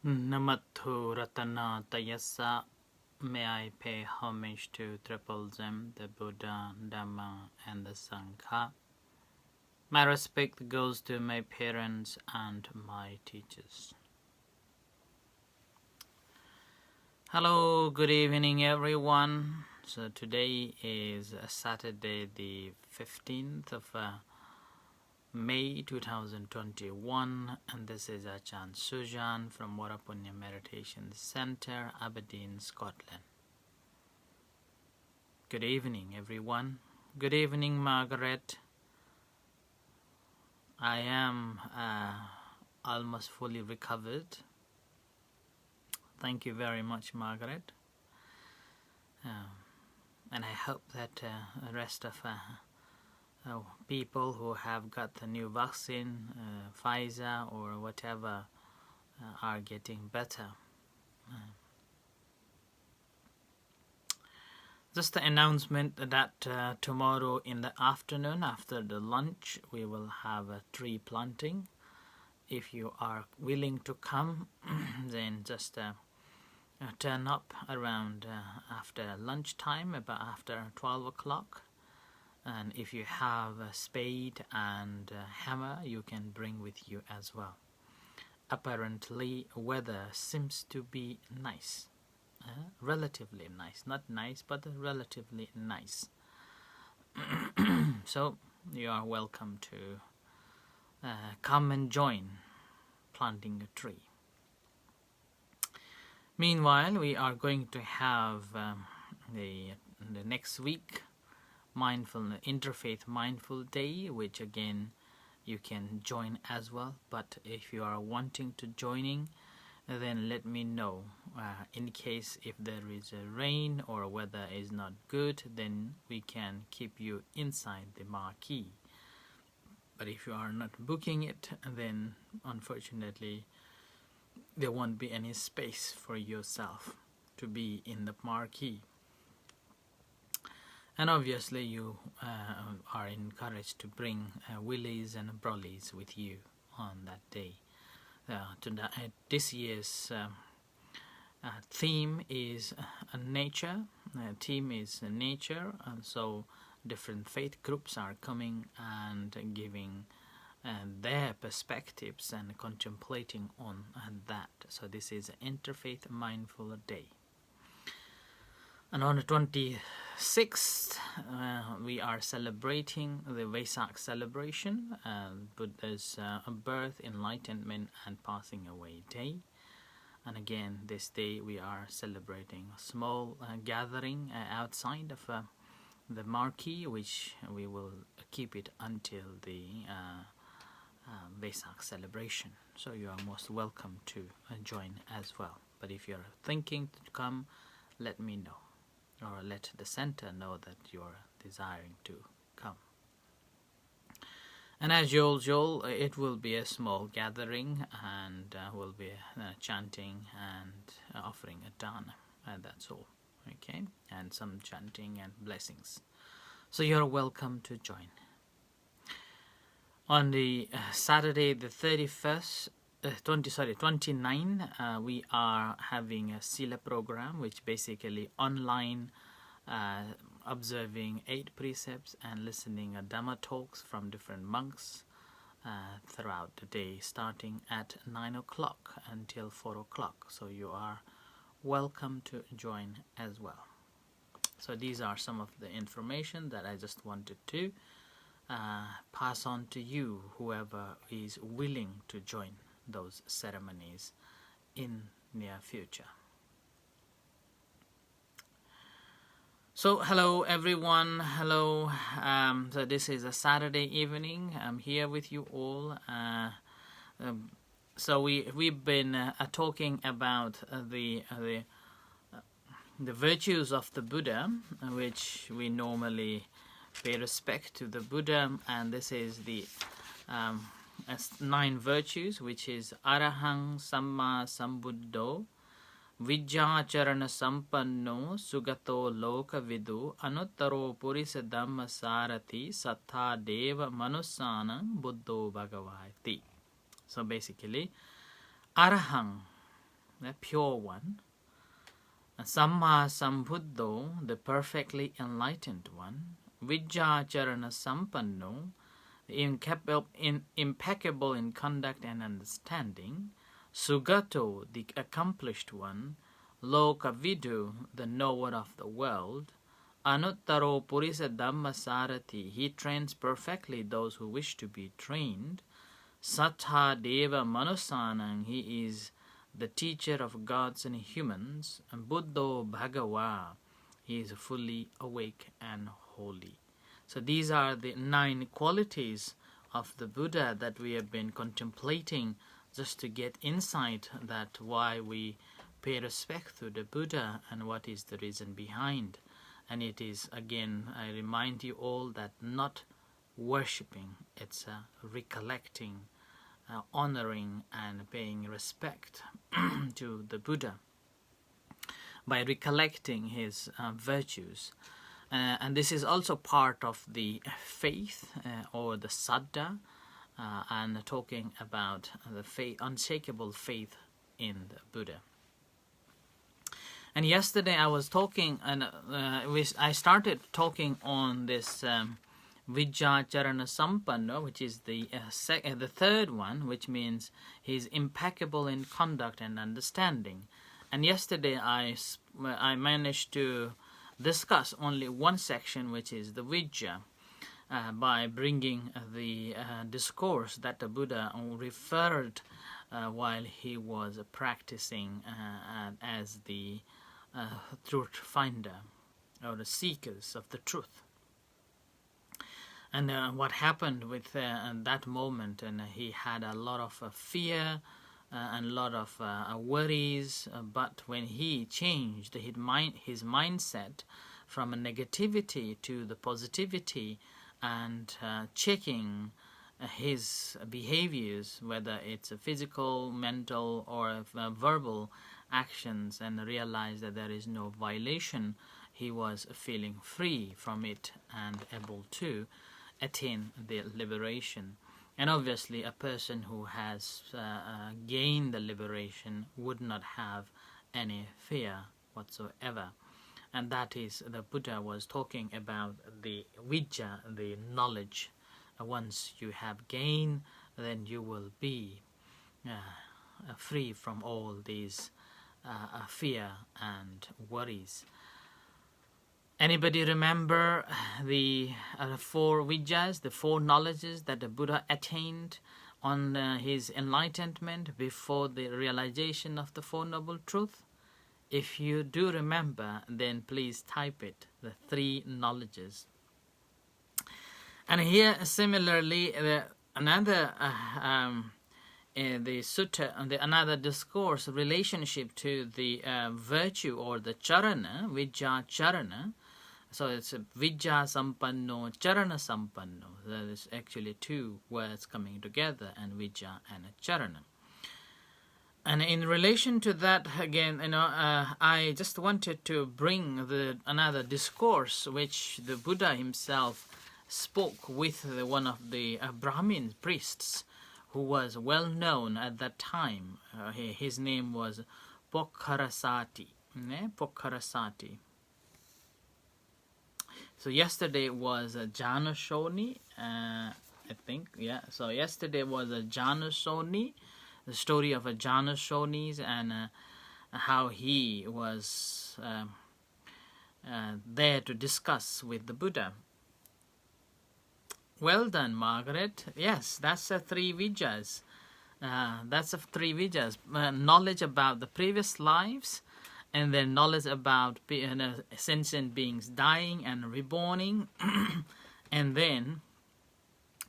Namathu Ratana Tayasa. May I pay homage to Triple Gem, the Buddha, Dhamma, and the Sangha. My respect goes to my parents and my teachers. Hello, good evening, everyone. So today is Saturday, the 15th of May 2021, and this is Ajahn Sujan from Warapunya Meditation Center, Aberdeen, Scotland. Good evening, everyone. Good evening, Margaret. I am almost fully recovered. Thank you very much, Margaret. And I hope that the rest of people who have got the new vaccine, Pfizer or whatever, are getting better. Just the announcement that tomorrow in the afternoon, after the lunch, we will have a tree planting. If you are willing to come, then just turn up around after lunchtime, about after 12 o'clock. And if you have a spade and a hammer, you can bring with you as well. Apparently, weather seems to be nice. Relatively nice. Not nice, but relatively nice. So, you are welcome to come and join planting a tree. Meanwhile, we are going to have the next week Interfaith Mindful Day, which again you can join as well. But if you are wanting to joining, then let me know. In case if there is a rain or weather is not good, then we can keep you inside the marquee. But if you are not booking it, then unfortunately there won't be any space for yourself to be in the marquee. And obviously you are encouraged to bring willies and brollies with you on that day. This year's theme is nature. Nature, and so different faith groups are coming and giving their perspectives and contemplating on that. So this is Interfaith Mindful Day. And on the 26th, we are celebrating the Vesak celebration, Buddha's birth, enlightenment, and passing away day. And again, this day we are celebrating a small gathering outside of the marquee, which we will keep it until the Vesak celebration. So you are most welcome to join as well. But if you're thinking to come, let me know, or let the center know that you're desiring to come. And as usual, it will be a small gathering, and we'll be chanting and offering a dana, and that's all. Okay, and some chanting and blessings. So you're welcome to join. On the Saturday, the 29, we are having a Sila program, which basically online observing 8 precepts and listening to Dhamma talks from different monks throughout the day, starting at 9 o'clock until 4 o'clock. So you are welcome to join as well. So these are some of the information that I just wanted to pass on to you, whoever is willing to join those ceremonies in near future. So hello everyone, hello. So this is a Saturday evening. I'm here with you all. So we've been talking about the virtues of the Buddha, which we normally pay respect to the Buddha, and this is the 9 virtues, which is Arahang Samma Sambuddho, vijja carana sampanno, sugato loka vidu, anuttaro purisa dhamma sarati, sattha deva manussanam buddho bhagavati. So basically, Arahang the pure one. Samma Sambuddho, the perfectly enlightened one. Vijja carana sampanno, impeccable in conduct and understanding. Sugato, the accomplished one. Lokavidu, the knower of the world. Anuttaro Purisa Dhamma Sarati, he trains perfectly those who wish to be trained. Sattha Deva Manusanang, he is the teacher of gods and humans. And Buddho Bhagava, he is fully awake and holy. So these are the 9 qualities of the Buddha that we have been contemplating, just to get insight that why we pay respect to the Buddha and what is the reason behind. And it is, again, I remind you all that not worshipping, it's recollecting, honoring and paying respect to the Buddha by recollecting his virtues. And this is also part of the faith or the saddha, and talking about the faith, unshakable faith in the Buddha. And yesterday I was talking, and I started talking on this vijja carana sampanno, which is the third one, which means he's impeccable in conduct and understanding. And yesterday I managed to discuss only one section, which is the vijja, by bringing the discourse that the Buddha referred while he was practicing as the truth finder, or the seekers of the truth. And what happened with that moment, and he had a lot of fear and a lot of worries, but when he changed his mindset from a negativity to the positivity, and checking his behaviors, whether it's a physical, mental, or verbal actions, and realized that there is no violation, he was feeling free from it and able to attain the liberation. And obviously a person who has gained the liberation would not have any fear whatsoever. And that is, the Buddha was talking about the vijja, the knowledge. Once you have gained, then you will be free from all these fear and worries. Anybody remember the 4 vijjas, the 4 knowledges that the Buddha attained on his enlightenment before the realization of the Four Noble Truths? If you do remember, then please type it, the 3 knowledges. And here, similarly, another the sutta, another discourse relationship to the virtue or the charana, vijja charana. So it's vijja sampanno, charana sampanno. There is actually 2 words coming together, and vijja and charana. And in relation to that, again, I just wanted to bring another discourse which the Buddha himself spoke with one of the Brahmin priests who was well known at that time. His name was Pokharasati. Pokharasati. So yesterday was a Janashoni, I think, yeah. So yesterday was a Janashoni, the story of a Janashonis, and how he was there to discuss with the Buddha. Well done, Margaret. Yes, that's 3 vijjas. That's 3 vijjas. Knowledge about the previous lives, and then knowledge about sentient beings dying and reborning, and then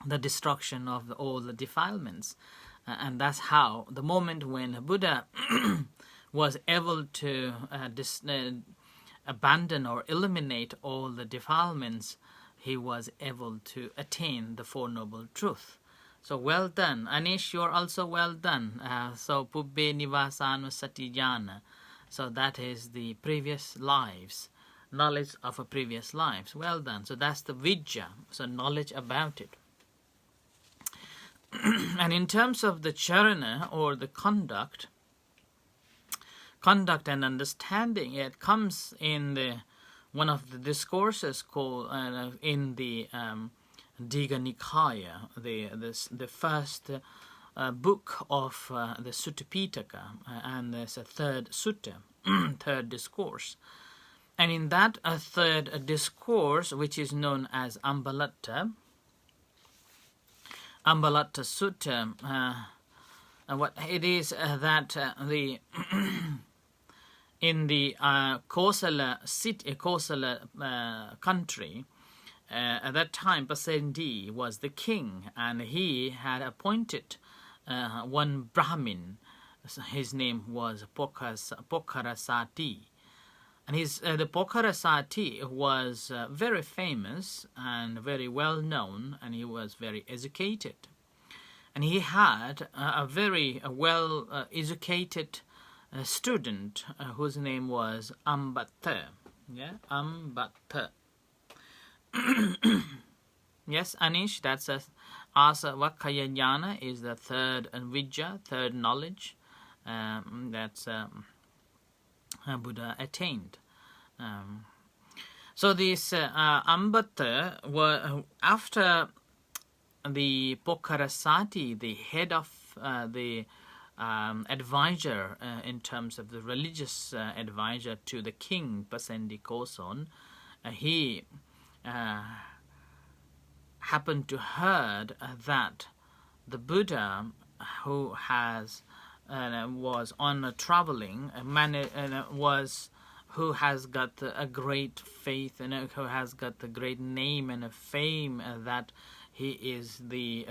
the destruction of all the defilements. And that's how the moment when Buddha was able to abandon or eliminate all the defilements, he was able to attain the Four Noble Truths. So well done. Anish, you're also well done. So Pubbe Nivasanu Satijana. So that is the previous lives, knowledge of a previous lives. Well done. So that's the vijja, so knowledge about it. And in terms of the charana or the conduct, conduct and understanding. It comes in one of the discourses called in the Digha Nikaya, the first book of the Sutta Pitaka, and there's a third sutta, third discourse. And in that third discourse, which is known as Ambalatta Sutta, what it is that in the Kosala country, at that time Pasendi was the king, and he had appointed one Brahmin. His name was Pokara-Sati. And the Pokara-Sati was very famous and very well known, and he was very educated. And he had a very well educated student whose name was Ambatta. Yeah, Ambatta. Yes, Anish, that's Asa Vakaya Jnana is the third vijja, third knowledge that's Buddha attained. So this Ambatta were after the Pokara-Sati, the head of the advisor in terms of the religious advisor to the king Pasendi Koson, he happened to heard that the Buddha, who was on traveling, who has got a great faith and who has got the great name and a fame, that he is the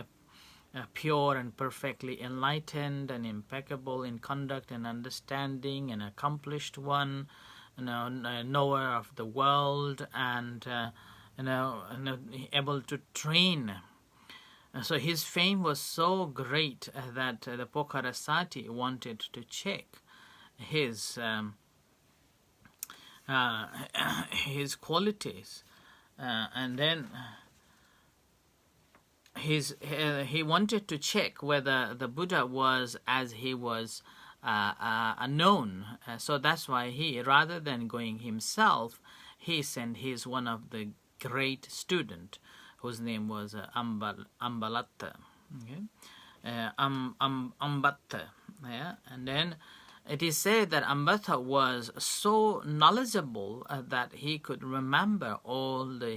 pure and perfectly enlightened and impeccable in conduct and understanding, and accomplished one, knower of the world, and able to train. So his fame was so great that the Pokara-Sati wanted to check his qualities, and then he wanted to check whether the Buddha was as he was known. So that's why he, rather than going himself, he sent one of the great student, whose name was Ambalatta. Okay? Ambatta. Yeah? And then it is said that Ambatta was so knowledgeable that he could remember all the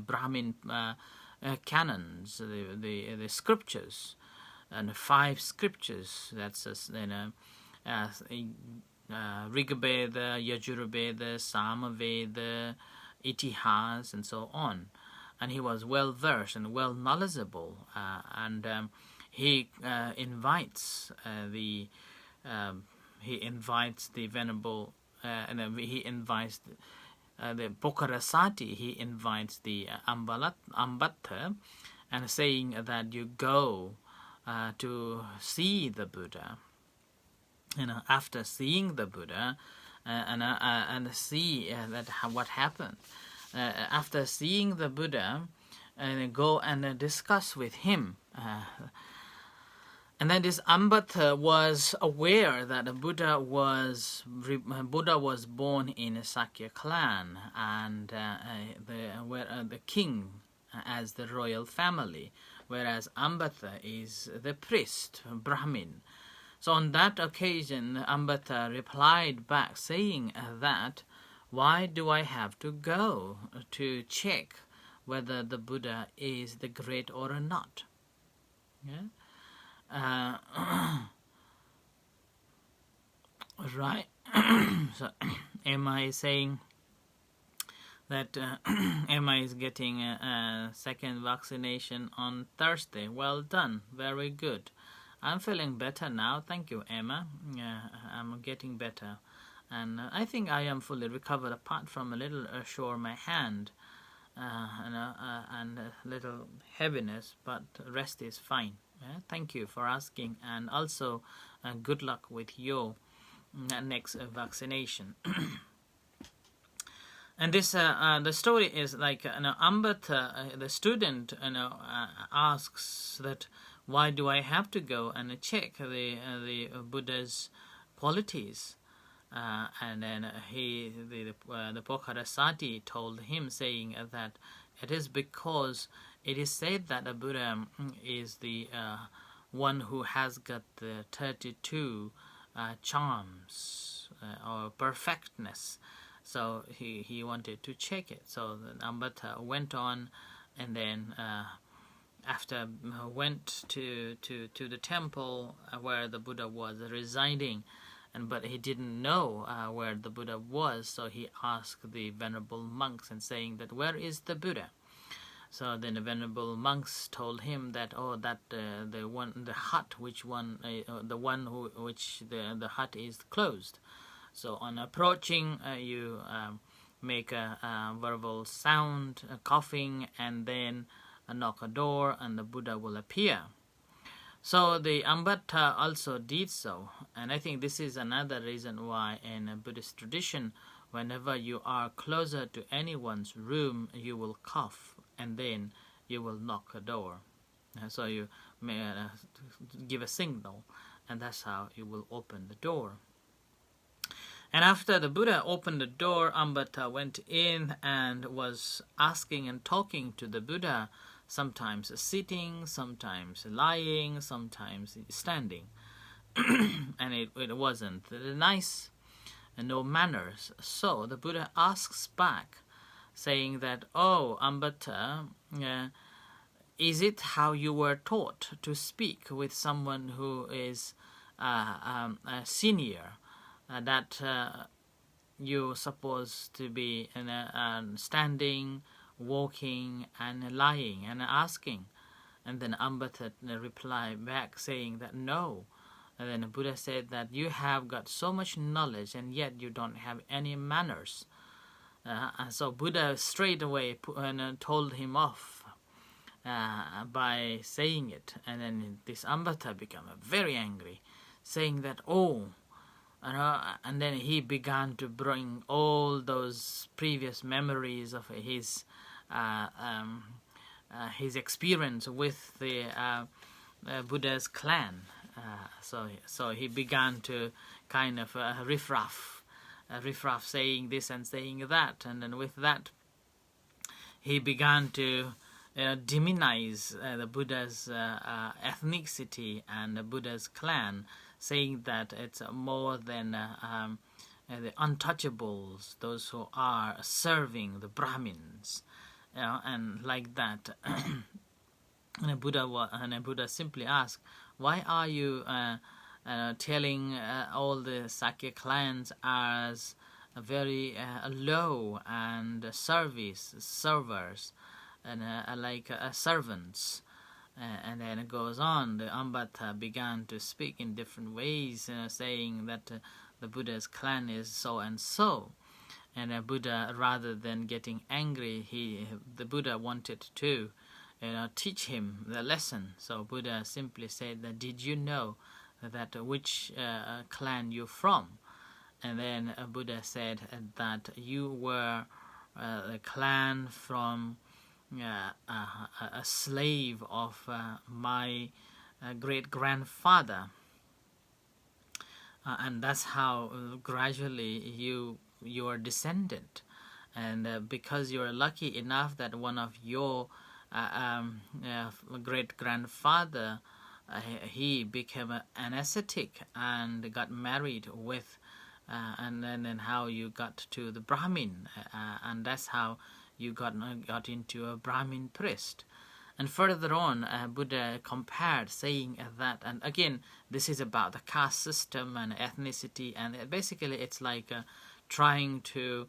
Brahmin canons, the scriptures, and the 5 scriptures. That's Rigveda, Yajurveda, Samaveda, Itihas, and so on. And he was well versed and well knowledgeable, and he invites the venerable, and he invites the Pokara-Sati. He invites the Ambatta, and saying that you go to see the Buddha. After seeing the Buddha, and see that what happened. After seeing the Buddha, go and discuss with him. And then this Ambatta was aware that the Buddha was born in a Sakya clan, and the king as the royal family, whereas Ambatta is the priest, Brahmin. So on that occasion, Ambatta replied back saying that, why do I have to go to check whether the Buddha is the great or not? Yeah? Right. So Emma is saying that Emma is getting a second vaccination on Thursday. Well done. Very good. I'm feeling better now. Thank you, Emma. I'm getting better. And I think I am fully recovered, apart from a little sore my hand and a little heaviness, but the rest is fine. Thank you for asking, and also good luck with your next vaccination. And this the story is like Ambatta, the student, asks that, why do I have to go and check the Buddha's qualities? And then the Pokara told him, saying that it is because it is said that the Buddha is the one who has got the 32 charms or perfectness. So he wanted to check it. So Ambata went on, and then after went to the temple where the Buddha was residing, but he didn't know where the Buddha was, so he asked the venerable monks and saying that, where is the Buddha? So then the venerable monks told him that, the hut the hut is closed. So on approaching, you make a verbal sound, a coughing, and then knock a door, and the Buddha will appear. So the Ambata also did so, and I think this is another reason why in a Buddhist tradition, whenever you are closer to anyone's room, you will cough, and then you will knock a door. So you may give a signal, and that's how you will open the door. And after the Buddha opened the door, Ambata went in and was asking and talking to the Buddha, sometimes sitting, sometimes lying, sometimes standing. And it wasn't nice and no manners. So the Buddha asks back, saying that, oh, Ambata, is it how you were taught to speak with someone who is a senior, that you're supposed to be standing, walking, and lying and asking? And then Ambata replied back saying that no. And then the Buddha said that you have got so much knowledge and yet you don't have any manners. And so Buddha straight away told him off by saying it. And then this Ambata became very angry, saying that, and then he began to bring all those previous memories of his experience with the Buddha's clan. So he began to kind of riffraff, saying this and saying that, and then with that he began to demonize the Buddha's ethnicity and the Buddha's clan, saying that it's more than the untouchables, those who are serving the Brahmins, and like that. And Buddha simply asked, why are you telling all the Sakya clans as very low and servers and like servants? And then it goes on. The Ambata began to speak in different ways, saying that the Buddha's clan is so and so. And Buddha, rather than getting angry, the Buddha wanted to teach him the lesson. So Buddha simply said that, did you know that which clan you're from? And then Buddha said that you were a clan from a slave of my great-grandfather. And that's how gradually you are descendant. And because you're lucky enough that one of your great-grandfather, he became an ascetic and got married with, and then how you got to the Brahmin, and that's how you got into a Brahmin priest. And further on, Buddha compared, saying that, and again, this is about the caste system and ethnicity, and basically it's like trying to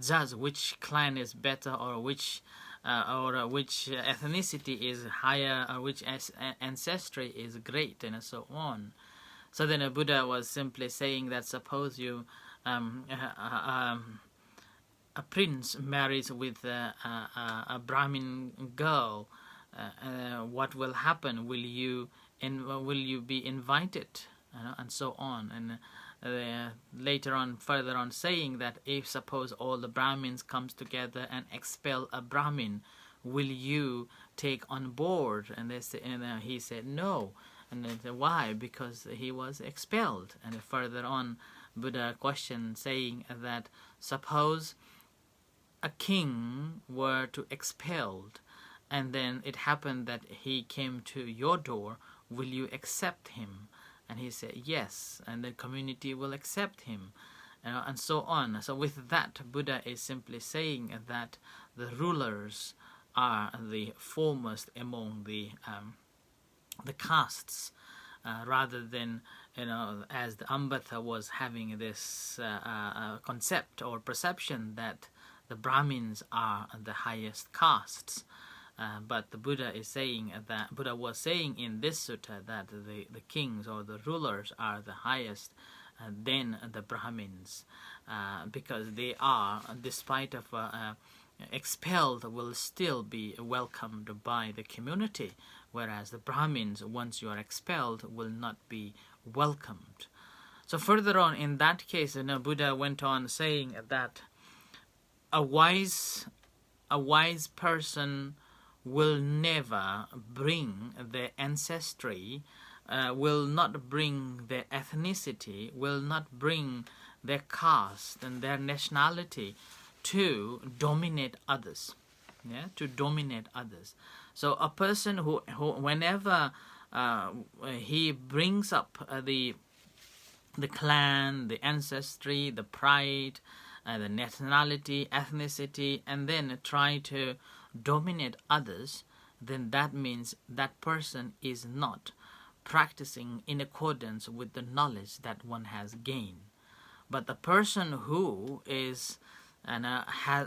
judge which clan is better, or which ethnicity is higher, or which ancestry is great, and so on. So then Buddha was simply saying that, suppose you a prince marries with a Brahmin girl, what will happen? Will you be invited? And so on. And later on, further on, saying that if suppose all the Brahmins comes together and expel a Brahmin, will you take on board? And he said no. And they say, why? Because he was expelled. And further on, Buddha questioned, saying that suppose a king were to expelled, and then it happened that he came to your door, will you accept him? And he said yes, and the community will accept him, and so on. So with that, Buddha is simply saying that the rulers are the foremost among the castes, rather than, as the Ambatha was having this concept or perception that the Brahmins are the highest castes. But the Buddha is saying that Buddha was saying in this sutta that the kings or the rulers are the highest than the Brahmins, because they are, despite of expelled, will still be welcomed by the community, whereas the Brahmins, once you are expelled, will not be welcomed. So further on, in that case, Buddha went on saying that a wise person will never bring their ancestry, will not bring their ethnicity, will not bring their caste and their nationality to dominate others. To dominate others. So a person who whenever he brings up the clan, the ancestry, the pride, the nationality, ethnicity, and then try to dominate others, then that means that person is not practicing in accordance with the knowledge that one has gained. But the person who is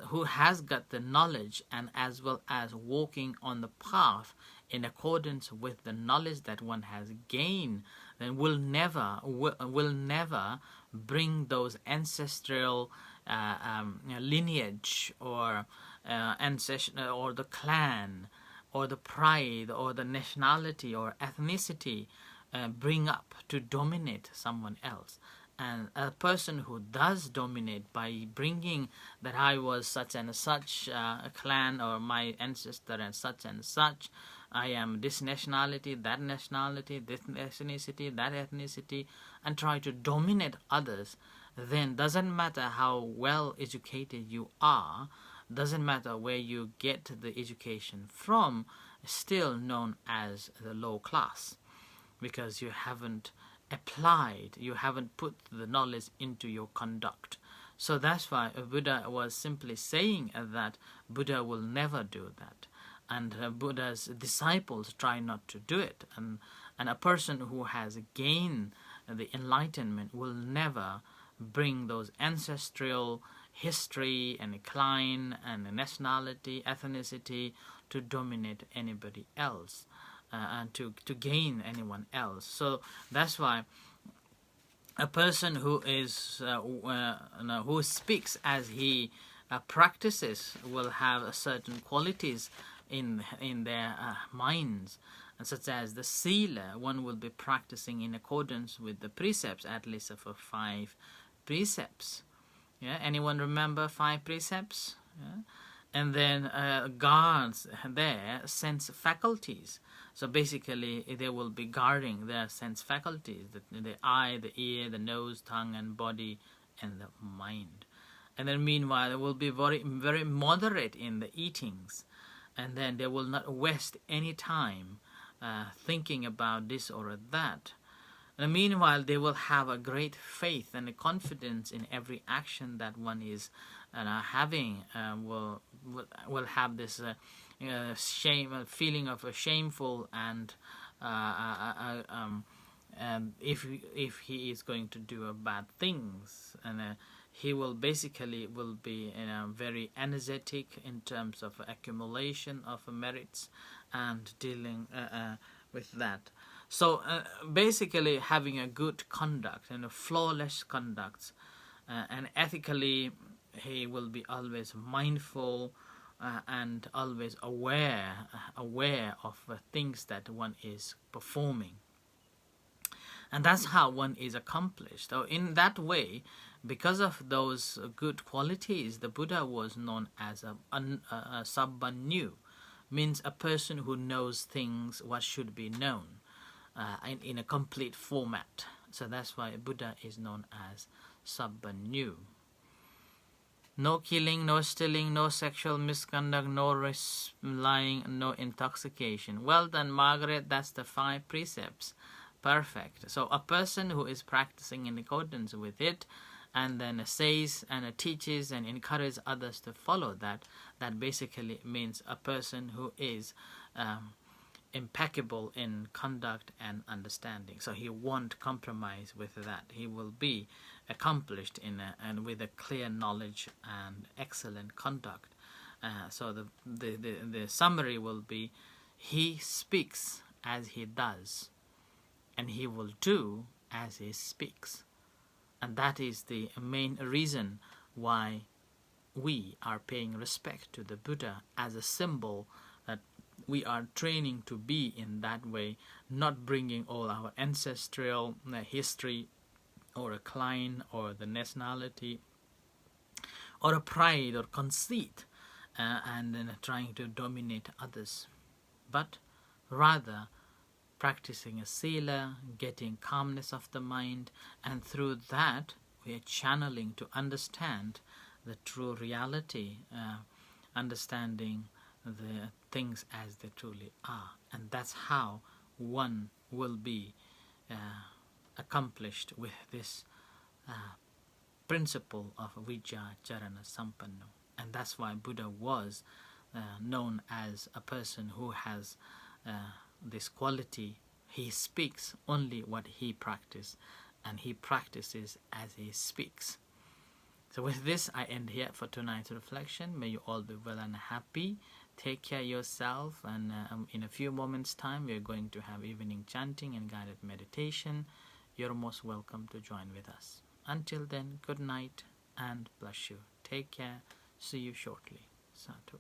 who has got the knowledge, and as well as walking on the path in accordance with the knowledge that one has gained, then will never bring those ancestral lineage or ancestral, or the clan, or the pride, or the nationality or ethnicity bring up to dominate someone else. And a person who does dominate by bringing that I was such and such clan, or my ancestor and such, I am this nationality, this ethnicity, that ethnicity, and try to dominate others, then doesn't matter how well educated you are, doesn't matter where you get the education from, still known as the low class, because you haven't applied, you haven't put the knowledge into your conduct. So that's why Buddha was simply saying that Buddha will never do that, and Buddha's disciples try not to do it, and a person who has gained the enlightenment will never bring those ancestral history and clan and nationality, ethnicity to dominate anybody else. And to gain anyone else. So that's why a person who is who speaks as he practices will have certain qualities in their minds, and such as the sila, one will be practicing in accordance with the precepts, at least for 5 precepts. Anyone remember 5 precepts? And then guards their sense faculties. So basically, they will be guarding their sense faculties, the eye, the ear, the nose, tongue, and body, and the mind. And then meanwhile, they will be very, very moderate in the eatings. And then they will not waste any time thinking about this or that. And meanwhile, they will have a great faith and a confidence in every action that one is having. Will have this feeling of a shameful, and if he is going to do bad things, and he will basically be very energetic in terms of accumulation of merits and dealing with that. So basically, having a good conduct and a flawless conduct, and ethically, he will be always mindful and always aware of things that one is performing. And that's how one is accomplished. So in that way, because of those good qualities, the Buddha was known as a sampanno, means a person who knows things what should be known. in a complete format. So that's why Buddha is known as sampanno. No killing, no stealing, no sexual misconduct, no lying, no intoxication. Well done, Margaret. That's the 5 precepts. Perfect. So a person who is practicing in accordance with it, and then says and teaches and encourages others to follow that, that basically means a person who is impeccable in conduct and understanding. So he won't compromise with that. He will be accomplished and with a clear knowledge and excellent conduct. So the summary will be: he speaks as he does, and he will do as he speaks. And that is the main reason why we are paying respect to the Buddha as a symbol that we are training to be in that way, not bringing all our ancestral history or a clan or the nationality or a pride or conceit and then trying to dominate others, but rather practicing a sila, getting calmness of the mind, and through that we are channeling to understand the true reality, understanding the things as they truly are. And that's how one will be accomplished with this principle of vijja, carana, sampanno. And that's why Buddha was known as a person who has this quality. He speaks only what he practices, and he practices as he speaks. So with this, I end here for tonight's reflection. May you all be well and happy. Take care of yourself, and in a few moments' time, we are going to have evening chanting and guided meditation. You're most welcome to join with us. Until then, good night and bless you. Take care. See you shortly. Sadhu.